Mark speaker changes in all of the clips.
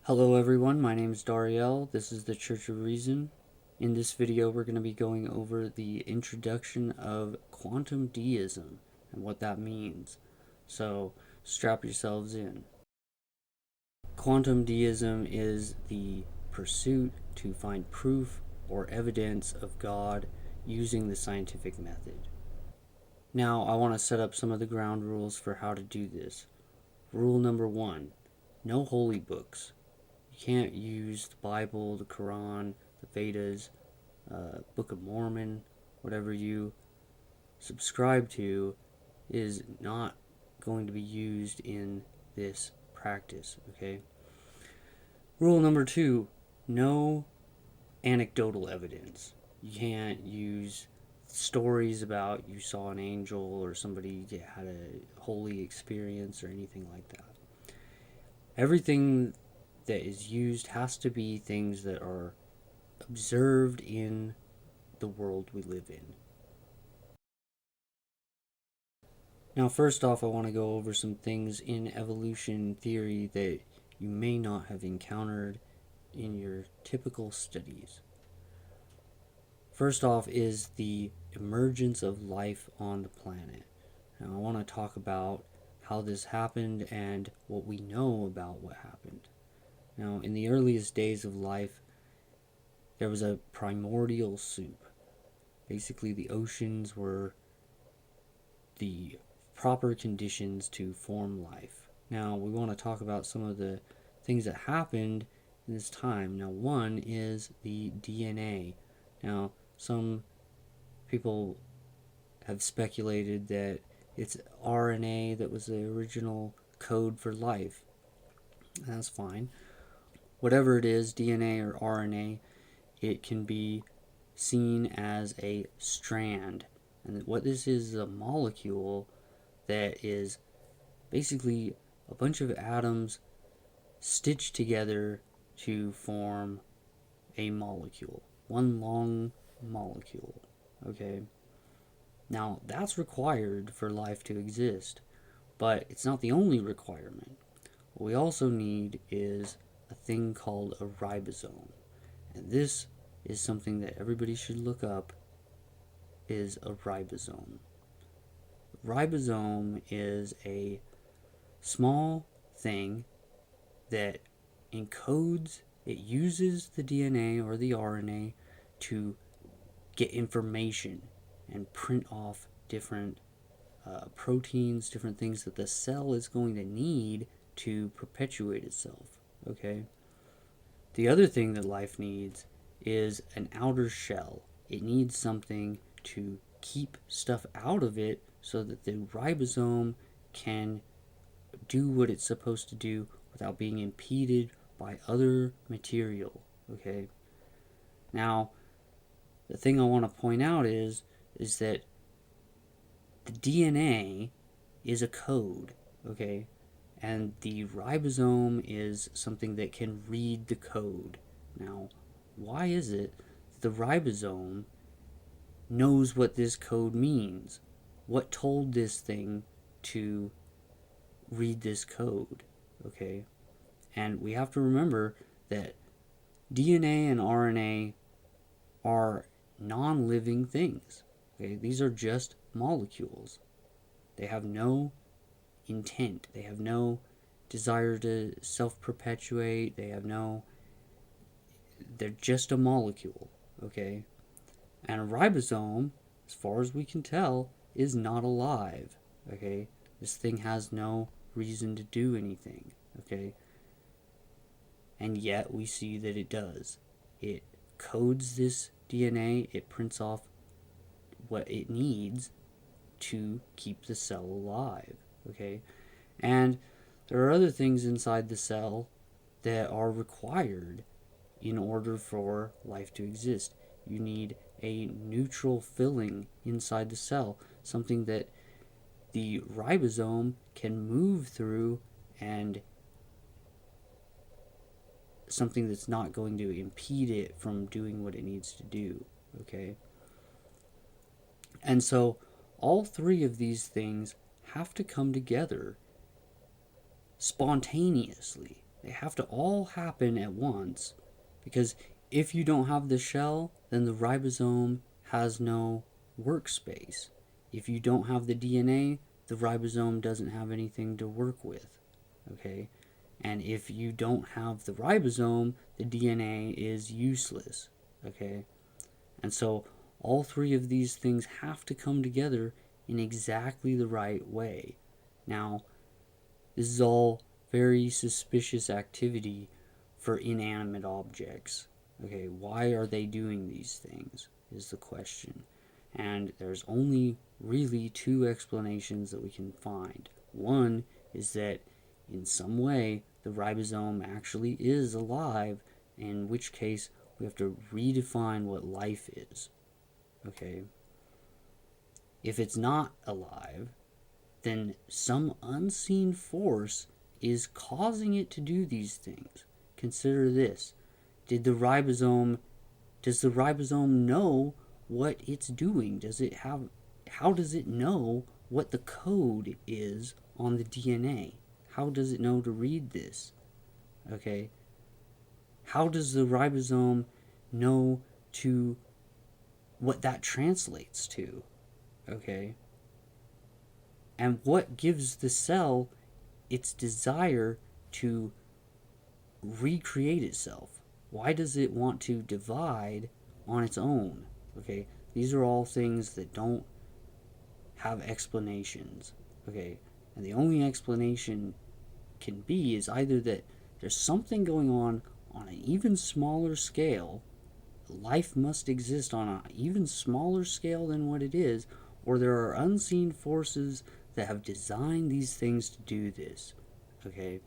Speaker 1: Hello everyone, my name is Dariel. This is the Church of Reason. In this video we're going to be going over the introduction of quantum deism and what that means. So strap yourselves in. Quantum deism is the pursuit to find proof or evidence of God using the scientific method. Now I want to set up some of the ground rules for how to do this. Rule number 1, no holy books. You can't use the Bible, the Quran, the Vedas, Book of Mormon, whatever you subscribe to is not going to be used in this practice, okay? Rule number 2, no anecdotal evidence. You can't use stories about you saw an angel or somebody had a holy experience or anything like that. Everything that is used has to be things that are observed in the world we live in. Now, first off, I want to go over some things in evolution theory that you may not have encountered in your typical studies. First off is the emergence of life on the planet. Now, I want to talk about how this happened and what we know about what happened. Now, in the earliest days of life, there was a primordial soup. Basically, the oceans were the proper conditions to form life. Now, we want to talk about some of the things that happened in this time. Now, one is the DNA. Now, some people have speculated that it's RNA that was the original code for life. That's fine. Whatever it is, DNA or RNA, it can be seen as a strand. And what this is a molecule that is basically a bunch of atoms stitched together to form a molecule. One long molecule. Okay? Now, that's required for life to exist, but it's not the only requirement. What we also need is a thing called a ribosome. And this is something that everybody should look up is a ribosome. Ribosome is a small thing that encodes, it uses the DNA or the RNA to get information and print off different proteins, different things that the cell is going to need to perpetuate itself. Okay? The other thing that life needs is an outer shell. It needs something to keep stuff out of it so that the ribosome can do what it's supposed to do without being impeded by other material. Okay? Now, the thing I want to point out is that the DNA is a code, okay? And the ribosome is something that can read the code. Now, why is it the ribosome knows what this code means? What told this thing to read this code? Okay? And we have to remember that DNA and RNA are non living things. Okay? These are just molecules. They have no intent. They have no desire to self perpetuate. They're just a molecule. Okay? And a ribosome, as far as we can tell, is not alive. Okay? This thing has no reason to do anything. Okay? And yet we see that it does. It codes this DNA, it prints off what it needs to keep the cell alive. Okay? And there are other things inside the cell that are required in order for life to exist. You need a neutral filling inside the cell, something that the ribosome can move through and something that's not going to impede it from doing what it needs to do. Okay? And so all three of these things have to come together spontaneously. They have to all happen at once, because if you don't have the shell, then the ribosome has no workspace. If you don't have the DNA, the ribosome doesn't have anything to work with. Okay? And if you don't have the ribosome, the DNA is useless. Okay? And so all three of these things have to come together in exactly the right way. Now, this is all very suspicious activity for inanimate objects. Okay, why are they doing these things is the question. And there's only really two explanations that we can find. One is that in some way the ribosome actually is alive, in which case we have to redefine what life is. Okay? If it's not alive, then some unseen force is causing it to do these things. Consider this. Does the ribosome know what it's doing? How does it know what the code is on the DNA? How does it know to read this? Okay? How does the ribosome know to what that translates to? Okay? And what gives the cell its desire to recreate itself? Why does it want to divide on its own? Okay, these are all things that don't have explanations. Okay, and the only explanation can be is either that there's something going on an even smaller scale, life must exist on an even smaller scale than what it is, or there are unseen forces that have designed these things to do this. Okay?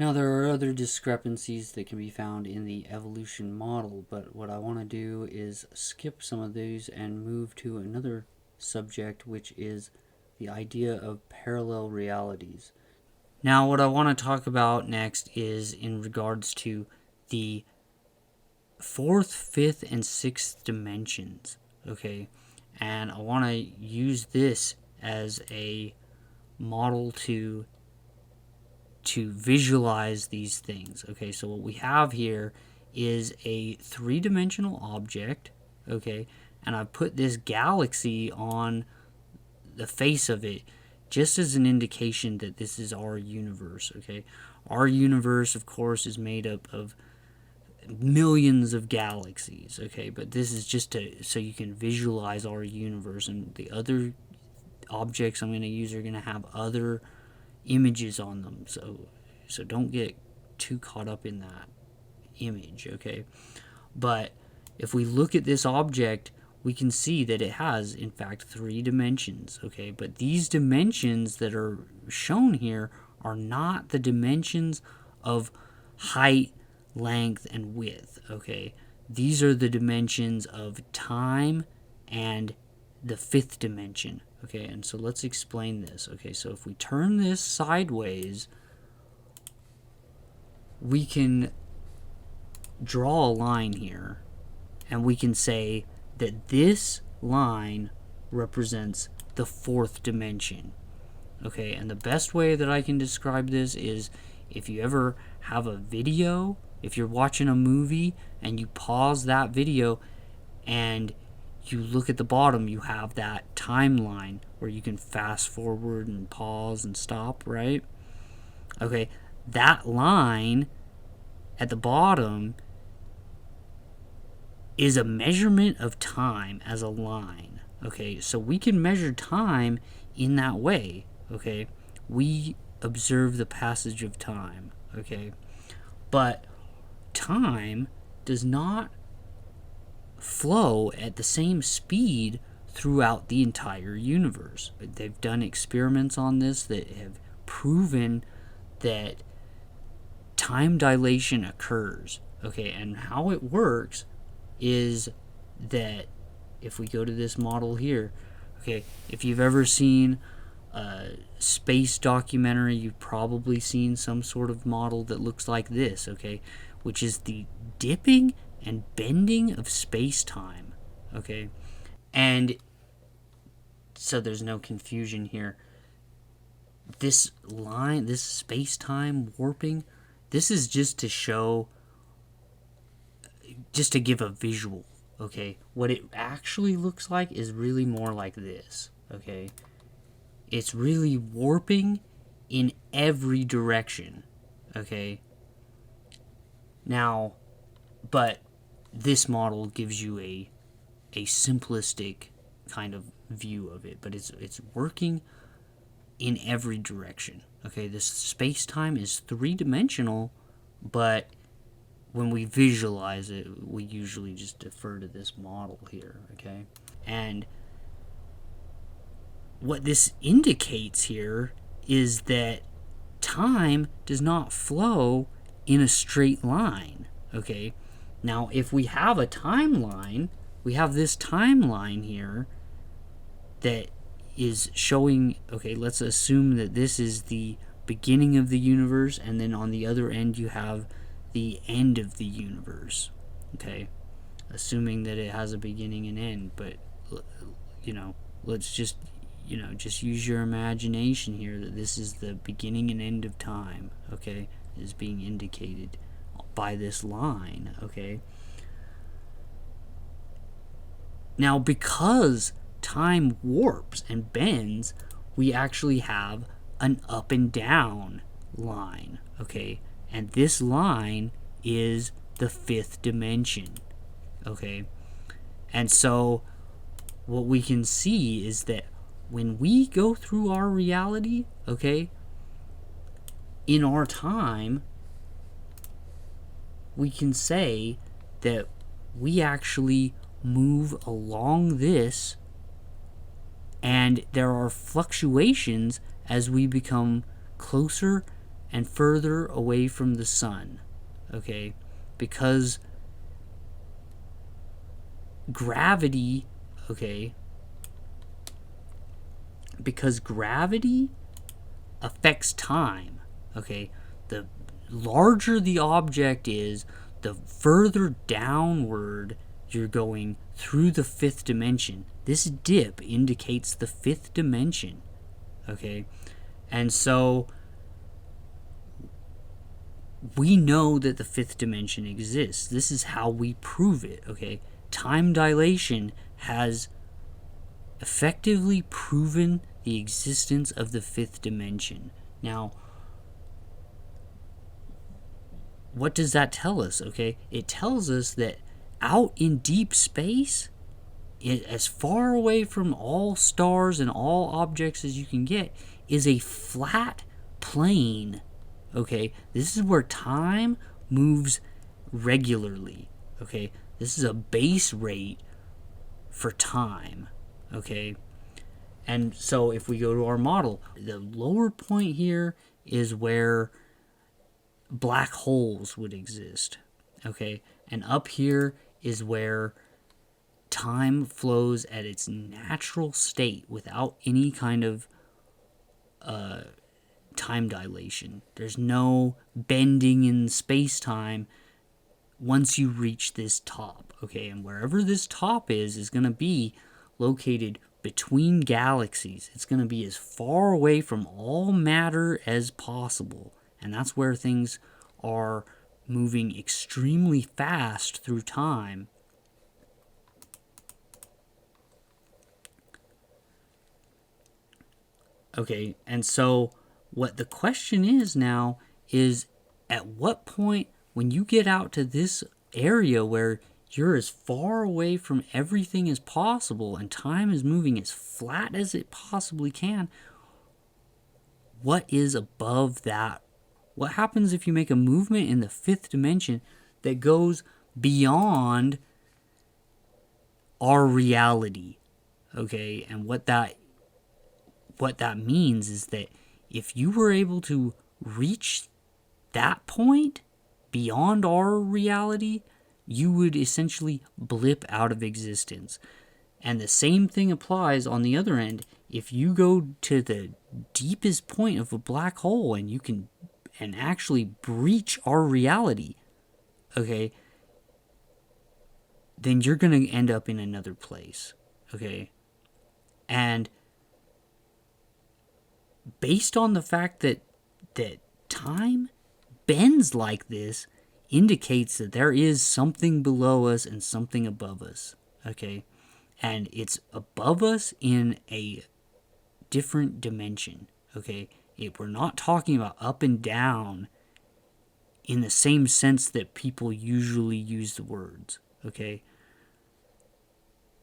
Speaker 1: Now, there are other discrepancies that can be found in the evolution model, but what I want to do is skip some of these and move to another subject, which is the idea of parallel realities. Now, what I want to talk about next is in regards to the fourth, fifth, and sixth dimensions. Okay, and I want to use this as a model to visualize these things. Okay, so what we have here is a three-dimensional object. Okay, and I've put this galaxy on the face of it just as an indication that this is our universe. Okay, our universe, of course, is made up of millions of galaxies. Okay, but this is just so you can visualize our universe, and the other objects I'm going to use are going to have other images on them. So don't get too caught up in that image. Okay, but if we look at this object, we can see that it has, in fact, three dimensions. Okay, but these dimensions that are shown here are not the dimensions of height, length, and width. Okay, these are the dimensions of time and the fifth dimension. Okay, and so let's explain this. Okay, so if we turn this sideways, we can draw a line here, and we can say that this line represents the fourth dimension. Okay, and the best way that I can describe this is if you ever have a video, if you're watching a movie and you pause that video and you look at the bottom, you have that timeline where you can fast forward and pause and stop, right? Okay, that line at the bottom is a measurement of time as a line. Okay, so we can measure time in that way. Okay, we observe the passage of time. Okay, but time does not flow at the same speed throughout the entire universe. They've done experiments on this that have proven that time dilation occurs. Okay, and how it works is that if we go to this model here, okay, if you've ever seen a space documentary, you've probably seen some sort of model that looks like this, okay, which is the dipping and bending of space-time. Okay, and so there's no confusion here. This line, this space-time warping, This is just to show, just to give a visual, okay? What it actually looks like is really more like this, okay? It's really warping in every direction, okay? Now, but this model gives you a simplistic kind of view of it, but it's working in every direction. Okay, this space-time is three-dimensional, but when we visualize it, we usually just defer to this model here, okay? And what this indicates here is that time does not flow in a straight line, okay? Now, if we have a timeline, we have this timeline here that is showing, okay, let's assume that this is the beginning of the universe, and then on the other end you have the end of the universe, okay? Assuming that it has a beginning and end, but, let's just, just use your imagination here that this is the beginning and end of time, okay? It is being indicated by this line, okay? Now, because time warps and bends, we actually have an up and down line, okay? And this line is the fifth dimension, okay? And so what we can see is that when we go through our reality, okay, in our time, we can say that we actually move along this, and there are fluctuations as we become closer and further away from the sun, okay? Because gravity, okay, because gravity affects time, okay? The larger the object is, the further downward you're going through the fifth dimension. This dip indicates the fifth dimension, okay? And so we know that the fifth dimension exists. This is how we prove it, okay? Time dilation has effectively proven the existence of the fifth dimension. Now, what does that tell us, okay? It tells us that out in deep space, as far away from all stars and all objects as you can get, is a flat plane, okay? This is where time moves regularly, okay? This is a base rate for time, okay? And so if we go to our model, the lower point here is where black holes would exist, okay? And up here is where time flows at its natural state without any kind of time dilation. There's no bending in space-time once you reach this top, okay? And wherever this top is going to be located between galaxies. It's going to be as far away from all matter as possible. And that's where things are moving extremely fast through time. Okay, and so what the question is now is, at what point, when you get out to this area where you're as far away from everything as possible and time is moving as flat as it possibly can, what is above that? What happens if you make a movement in the fifth dimension that goes beyond our reality? Okay, and what that means is that if you were able to reach that point beyond our reality, you would essentially blip out of existence. And the same thing applies on the other end. If you go to the deepest point of a black hole and you can actually breach our reality, okay, then you're going to end up in another place, okay? And based on the fact that time bends ends like this indicates that there is something below us and something above us, okay? And it's above us in a different dimension, okay? We're not talking about up and down in the same sense that people usually use the words, okay?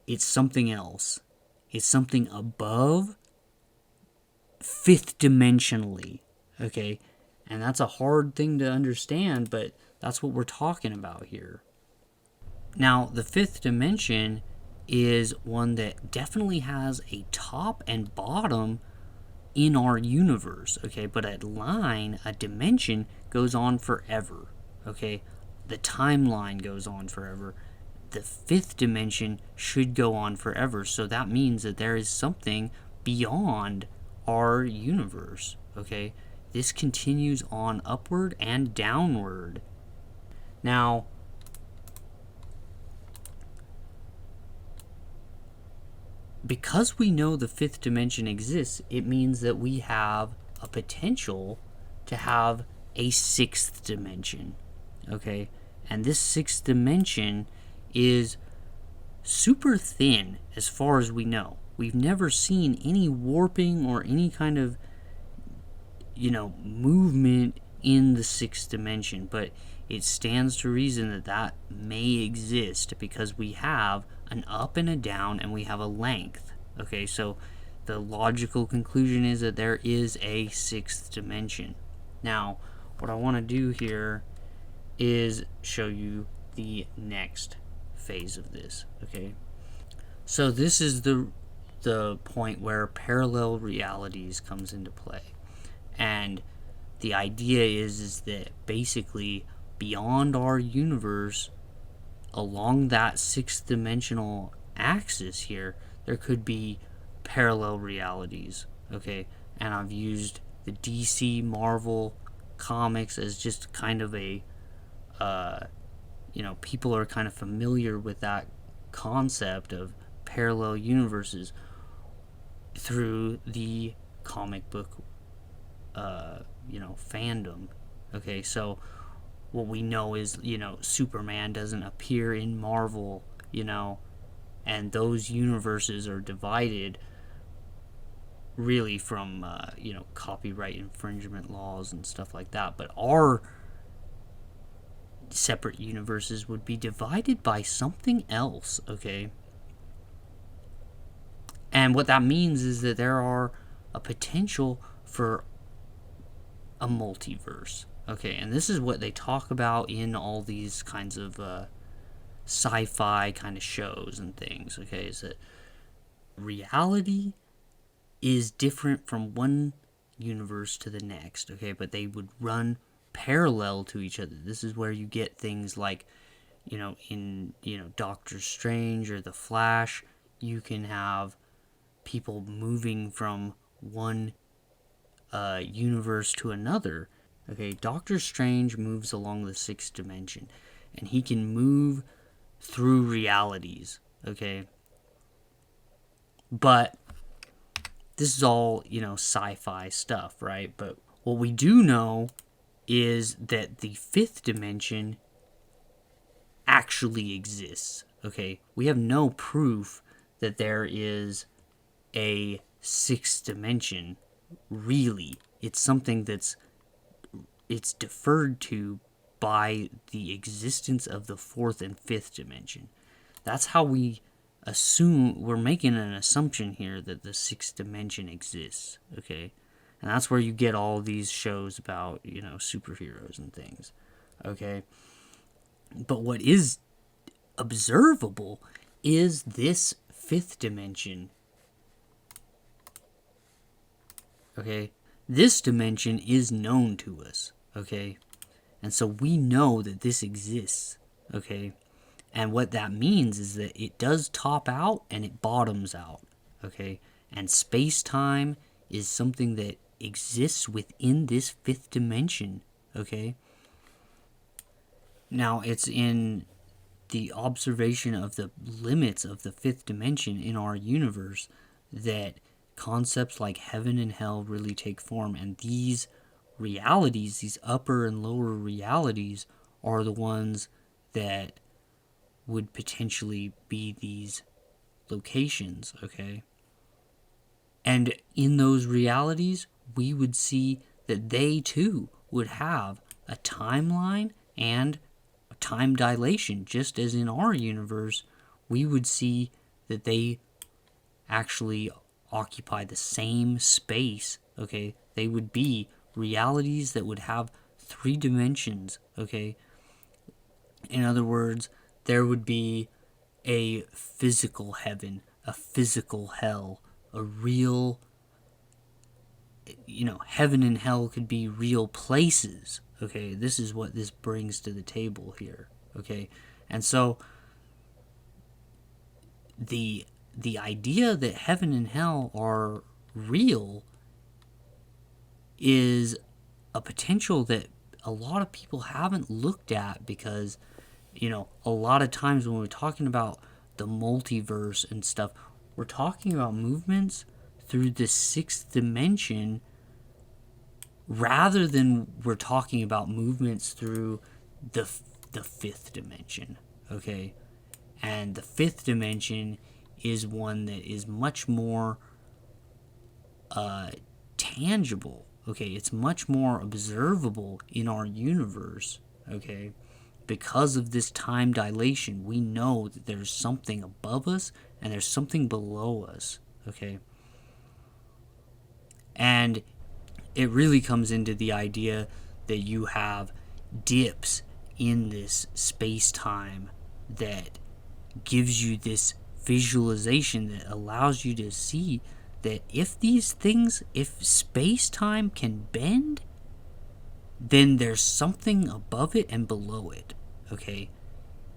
Speaker 1: It's something else. It's something above, fifth dimensionally, okay? And that's a hard thing to understand, but that's what we're talking about here. Now, the fifth dimension is one that definitely has a top and bottom in our universe, okay? But a dimension goes on forever, okay? The timeline goes on forever. The fifth dimension should go on forever, so that means that there is something beyond our universe, okay? This continues on upward and downward. Now, because we know the fifth dimension exists, it means that we have a potential to have a sixth dimension, okay? And this sixth dimension is super thin as far as we know. We've never seen any warping or any kind of, movement in the sixth dimension, but it stands to reason that that may exist because we have an up and a down and we have a length. Okay, so the logical conclusion is that there is a sixth dimension. Now, what I want to do here is show you the next phase of this, okay? So this is the point where parallel realities comes into play. And the idea is that basically beyond our universe, along that sixth dimensional axis here, there could be parallel realities, okay? And I've used the DC Marvel comics as just kind of a, people are kind of familiar with that concept of parallel universes through the comic book fandom. Okay, so what we know is, Superman doesn't appear in Marvel, and those universes are divided really from, copyright infringement laws and stuff like that. But our separate universes would be divided by something else, okay? And what that means is that there are a potential for a multiverse, okay? And this is what they talk about in all these kinds of sci-fi kind of shows and things, okay? Is that reality is different from one universe to the next, okay? But they would run parallel to each other. This is where you get things like, in Doctor Strange or The Flash, you can have people moving from one universe to another. Okay, Doctor Strange moves along the sixth dimension, and he can move through realities. Okay, but this is all sci-fi stuff, right? But what we do know is that the fifth dimension actually exists. Okay, we have no proof that there is a sixth dimension. Really, it's something it's deferred to by the existence of the fourth and fifth dimension. That's how we're making an assumption here that the sixth dimension exists, okay? And that's where you get all these shows about, superheroes and things, okay? But what is observable is this fifth dimension. Okay, this dimension is known to us, okay? And so we know that this exists, okay? And what that means is that it does top out and it bottoms out, okay? And space-time is something that exists within this fifth dimension, okay? Now, it's in the observation of the limits of the fifth dimension in our universe that concepts like heaven and hell really take form, and these realities, these upper and lower realities, are the ones that would potentially be these locations, okay? And in those realities, we would see that they too would have a timeline and a time dilation, just as in our universe, we would see that they actually occupy the same space, okay? They would be realities that would have 3 dimensions, okay? In other words, there would be a physical heaven, a physical hell, a real, heaven and hell could be real places, okay? This is what this brings to the table here, okay? And so the idea that heaven and hell are real is a potential that a lot of people haven't looked at, because a lot of times when we're talking about the multiverse and stuff, we're talking about movements through the 6th dimension rather than we're talking about movements through the 5th dimension, okay? And the 5th dimension is one that is much more tangible, okay? It's much more observable in our universe, okay? Because of this time dilation, we know that there's something above us and there's something below us, okay? And it really comes into the idea that you have dips in this space-time that gives you this visualization that allows you to see that if space-time can bend, then there's something above it and below it, okay?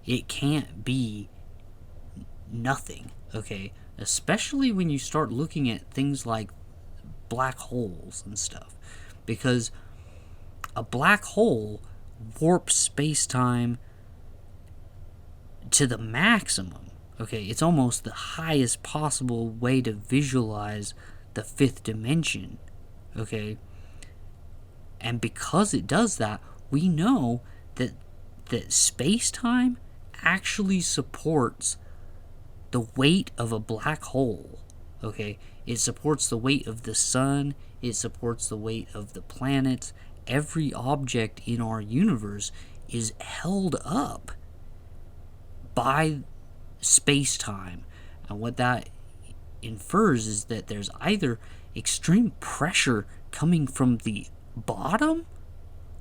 Speaker 1: It can't be nothing, okay? Especially when you start looking at things like black holes and stuff, because a black hole warps space-time to the maximum, okay? It's almost the highest possible way to visualize the 5th dimension, okay? And because it does that, we know that space-time actually supports the weight of a black hole, okay? It supports the weight of the sun, it supports the weight of the planets. Every object in our universe is held up by space-time. And what that infers is that there's either extreme pressure coming from the bottom,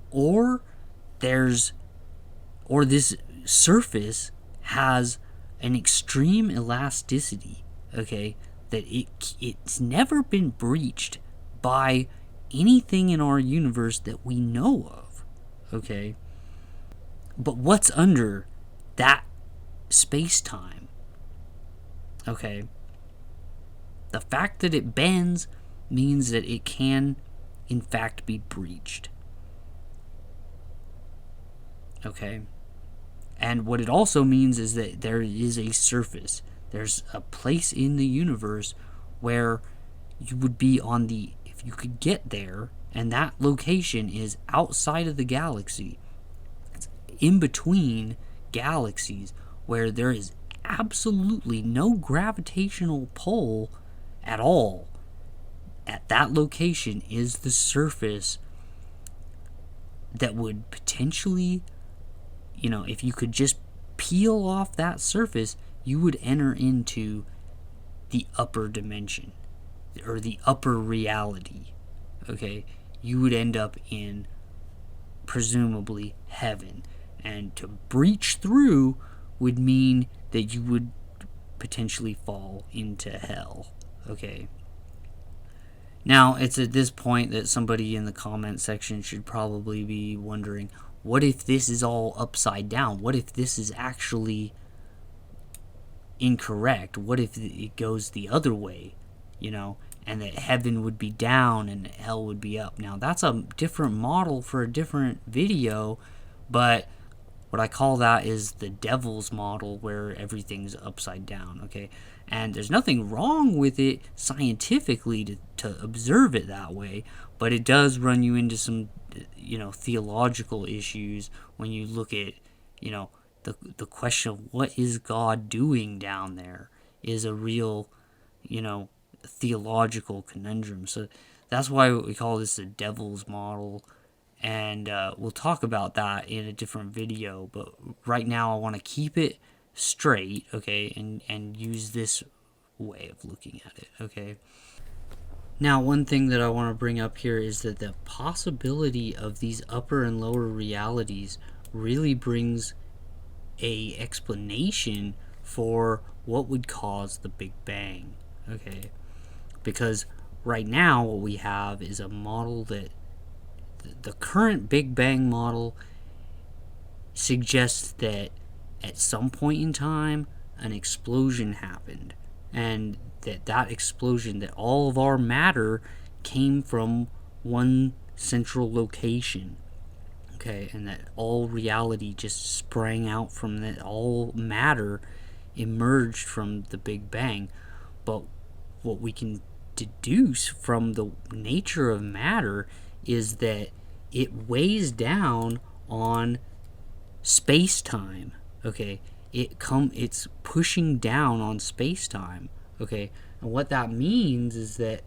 Speaker 1: or this surface has an extreme elasticity, okay, that it's never been breached by anything in our universe that we know of, okay? But what's under that space-time, okay? The fact that it bends means that it can, in fact, be breached, okay? And what it also means is that there is a surface. There's a place in the universe where you would be if you could get there, and that location is outside of the galaxy. It's in between galaxies where there is absolutely no gravitational pull at all. At that location is the surface that would potentially, if you could just peel off that surface, you would enter into the upper dimension, or the upper reality, okay? You would end up in, presumably, heaven. And to breach through would mean that you would potentially fall into hell, okay? Now, it's at this point that somebody in the comment section should probably be wondering, what if this is all upside down? What if this is actually incorrect? What if it goes the other way, and that heaven would be down and hell would be up? Now, that's a different model for a different video, but what I call that is the devil's model, where everything's upside down, okay? And there's nothing wrong with it scientifically to observe it that way, but it does run you into some, theological issues when you look at, the question of what is God doing down there is a real, theological conundrum. So that's why we call this the devil's model, and we'll talk about that in a different video. But right now, I want to keep it straight, okay, and use this way of looking at it, okay. Now, one thing that I want to bring up here is that the possibility of these upper and lower realities really brings a explanation for what would cause the Big Bang, okay? Because right now what we have is a model that the current Big Bang model suggests that at some point in time an explosion happened, and that explosion, that all of our matter came from one central location, okay, and that all reality just sprang out from that, all matter emerged from the Big Bang. But what we can deduce from the nature of matter is that it weighs down on space-time, okay. It's pushing down on space-time, okay. And what that means is that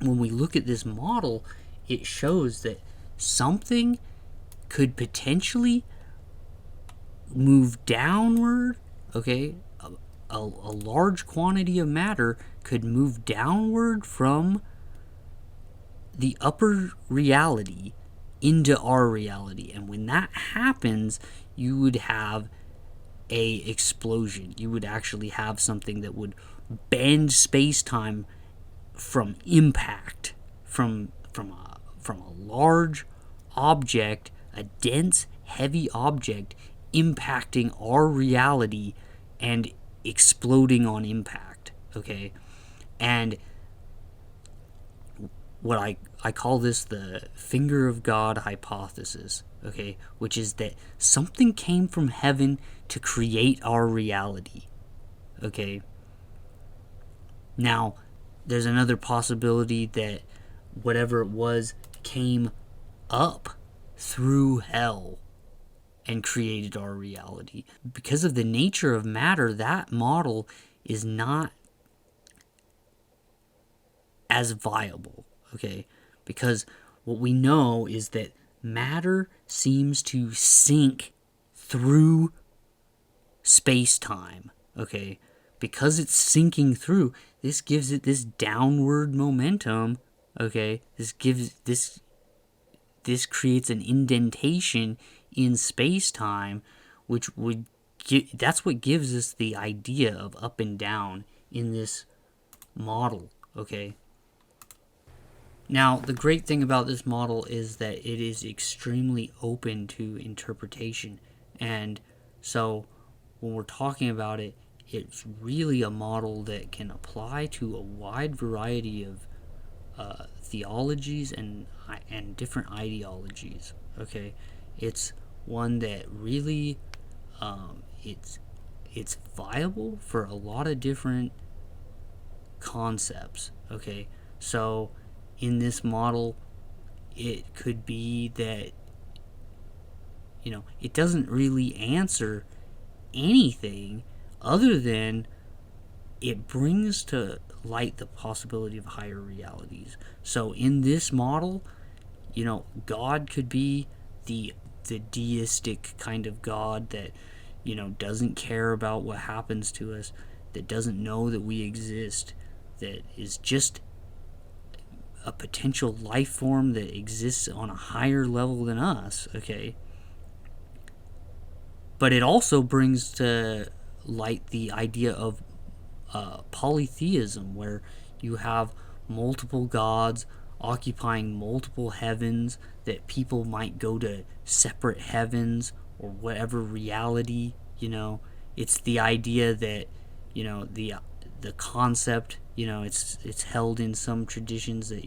Speaker 1: when we look at this model, it shows that something could potentially move downward, okay. A large quantity of matter could move downward from the upper reality into our reality, and when that happens, you would have a explosion. You would actually have something that would bend space-time from impact, from a large object, a dense, heavy object impacting our reality and exploding on impact, okay. And what I call this the finger of God hypothesis, okay, which is that something came from heaven to create our reality, okay. Now, there's another possibility that whatever it was came up through hell and created our reality. Because of the nature of matter, that model is not as viable, okay? Because what we know is that matter seems to sink through space-time, okay? Because it's sinking through, this gives it this downward momentum, okay? This creates an indentation in space-time, which would that's what gives us the idea of up and down in this model, okay? Now, the great thing about this model is that it is extremely open to interpretation, and so when we're talking about it, it's really a model that can apply to a wide variety of theologies and different ideologies, okay? It's one that really it's viable for a lot of different concepts, okay? So in this model, it could be that it doesn't really answer anything other than it brings to light the possibility of higher realities. So in this model, God could be the deistic kind of God that doesn't care about what happens to us, that doesn't know that we exist, that is just a potential life form that exists on a higher level than us, okay? But it also brings to light the idea of polytheism, where you have multiple gods occupying multiple heavens, that people might go to separate heavens or whatever reality. It's the idea that the concept, it's held in some traditions that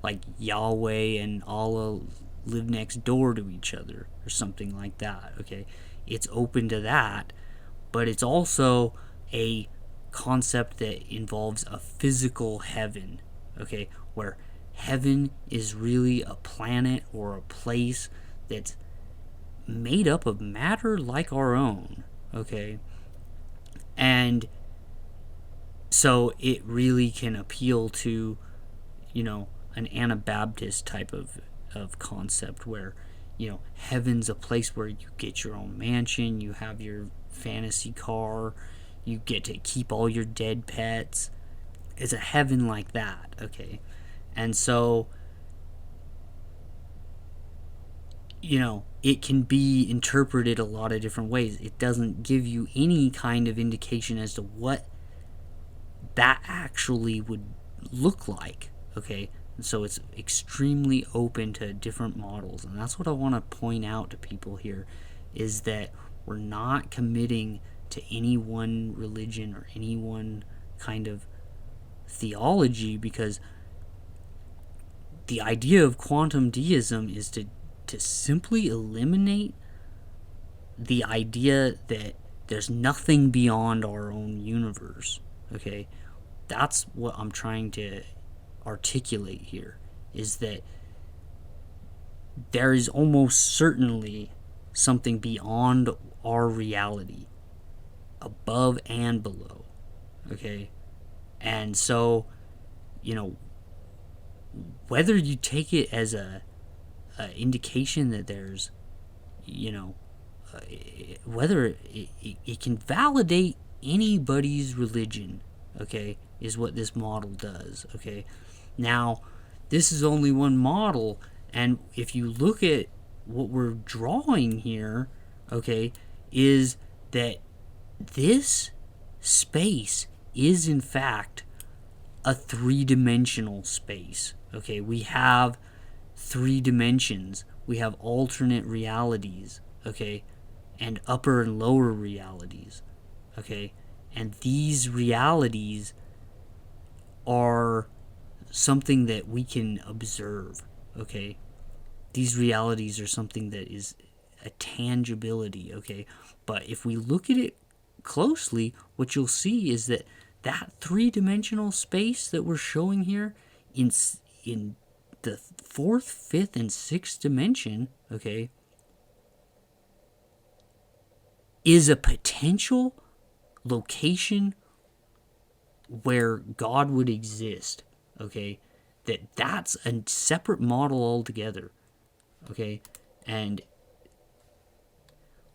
Speaker 1: like Yahweh and Allah live next door to each other or something like that, okay. it's open to that, but it's also a concept that involves a physical heaven, okay, where heaven is really a planet or a place that's made up of matter like our own, okay, and so it really can appeal to, an Anabaptist type of concept where, heaven's a place where you get your own mansion, you have your fantasy car, you get to keep all your dead pets. It's a heaven like that, okay? And so, it can be interpreted a lot of different ways. It doesn't give you any kind of indication as to what that actually would look like, okay? And so it's extremely open to different models, and that's what I want to point out to people here, is that we're not committing to any one religion or any one kind of theology, because the idea of quantum deism is to simply eliminate the idea that there's nothing beyond our own universe, okay? That's what I'm trying to articulate here, is that there is almost certainly something beyond our reality, above and below, okay? And so, you know, whether you take it as a indication that there's, you know, whether it can validate anybody's religion, okay, is what this model does, okay? Now, this is only one model, and if you look at what we're drawing here, okay, is that this space is in fact a three-dimensional space, okay? We have three dimensions, we have alternate realities, okay, and upper and lower realities, okay, and these realities are something that we can observe, okay? These realities are something that is a tangibility, okay? But if we look at it closely, what you'll see is that that three-dimensional space that we're showing here in the fourth, fifth, and sixth dimension, okay, is a potential location where God would exist, okay? That's a separate model altogether, okay? And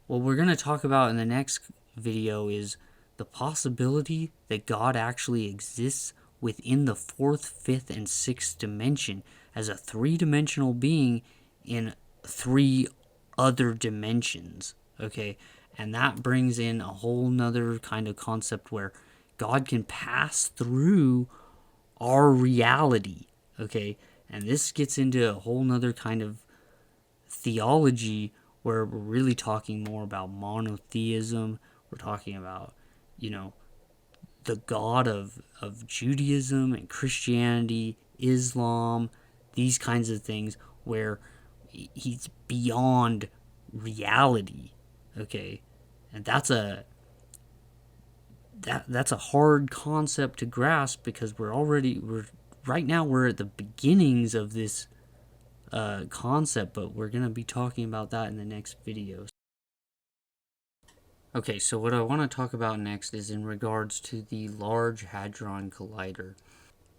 Speaker 1: what we're going to talk about in the next video is the possibility that God actually exists within the fourth, fifth, and sixth dimension as a three-dimensional being in three other dimensions, okay? And that brings in a whole nother kind of concept where God can pass through our reality, okay? And this gets into a whole nother kind of theology where we're really talking more about monotheism. We're talking about, the God of Judaism and Christianity, Islam, these kinds of things, where he's beyond reality, okay? And that's a hard concept to grasp, because we're right now we're at the beginnings of this concept, but we're going to be talking about that in the next videos. Okay, so what I want to talk about next is in regards to the Large Hadron Collider.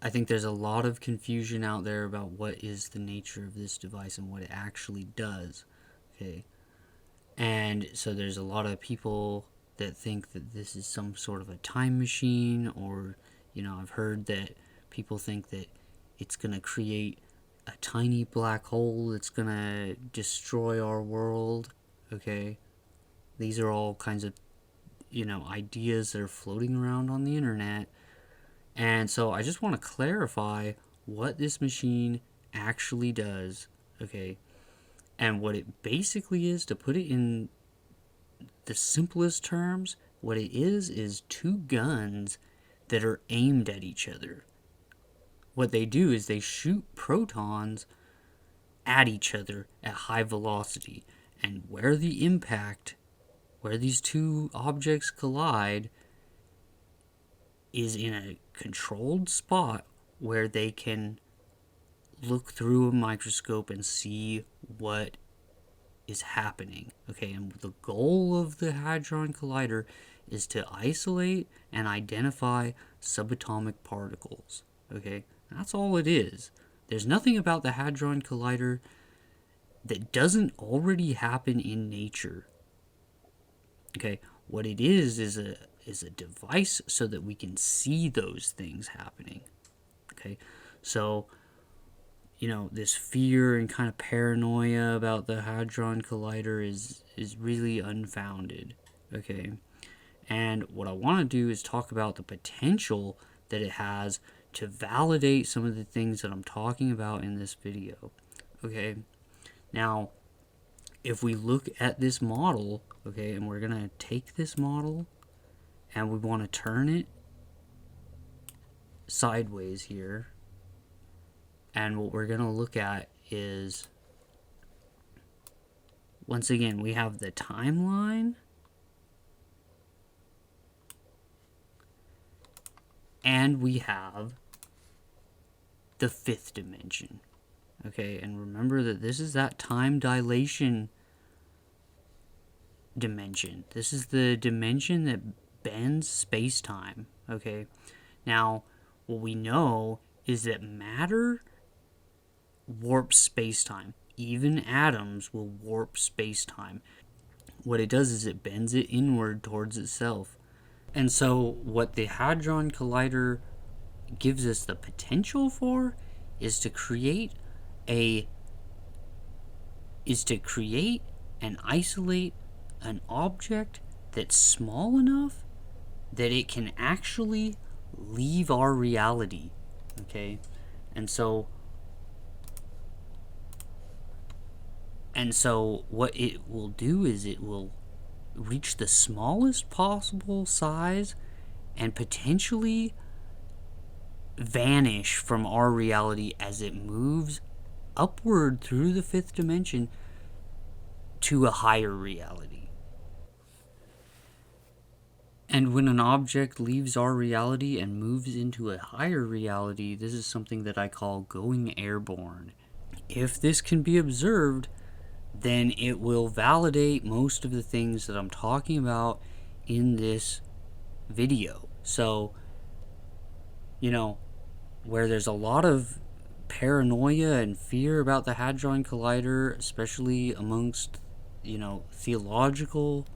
Speaker 1: I think there's a lot of confusion out there about what is the nature of this device and what it actually does, okay? And so there's a lot of people that think that this is some sort of a time machine, or, I've heard that people think that it's going to create a tiny black hole that's going to destroy our world, okay? These are all kinds of, ideas that are floating around on the internet. And so I just want to clarify what this machine actually does, okay? And what it basically is, to put it in the simplest terms, what it is two guns that are aimed at each other. What they do is they shoot protons at each other at high velocity, and where the impact where these two objects collide is in a controlled spot where they can look through a microscope and see what is happening. Okay, and the goal of the Hadron Collider is to isolate and identify subatomic particles. Okay, that's all it is. There's nothing about the Hadron Collider that doesn't already happen in nature. Okay, what it is a device so that we can see those things happening. Okay, so this fear and kind of paranoia about the Hadron Collider is really unfounded. Okay, and what I want to do is talk about the potential that it has to validate some of the things that I'm talking about in this video. Okay, now if we look at this model, okay, and we're gonna take this model and we want to turn it sideways here, and what we're gonna look at is, once again, we have the timeline and we have the fifth dimension. Okay, and remember that this is that time dilation dimension. This is the dimension that bends space-time. Okay, now what we know is that matter warps space-time. Even atoms will warp space-time. What it does is it bends it inward towards itself. And so what the Hadron Collider gives us the potential for is to create and isolate an object that's small enough that it can actually leave our reality. Okay, and so what it will do is it will reach the smallest possible size and potentially vanish from our reality as it moves upward through the fifth dimension to a higher reality. And when an object leaves our reality and moves into a higher reality, this is something that I call going airborne. If this can be observed, then it will validate most of the things that I'm talking about in this video. So, where there's a lot of paranoia and fear about the Hadron Collider, especially amongst, theological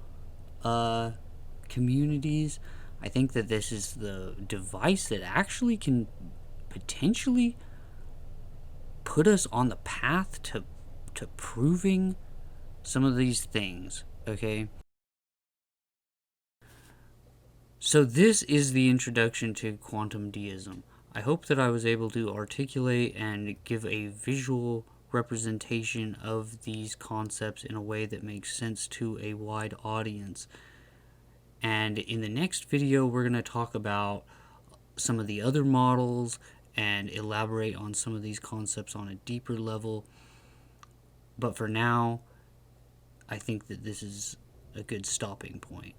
Speaker 1: communities, I think that this is the device that actually can potentially put us on the path to proving some of these things. Okay, so this is the introduction to quantum deism. I hope that I was able to articulate and give a visual representation of these concepts in a way that makes sense to a wide audience. And in the next video, we're going to talk about some of the other models and elaborate on some of these concepts on a deeper level. But for now, I think that this is a good stopping point.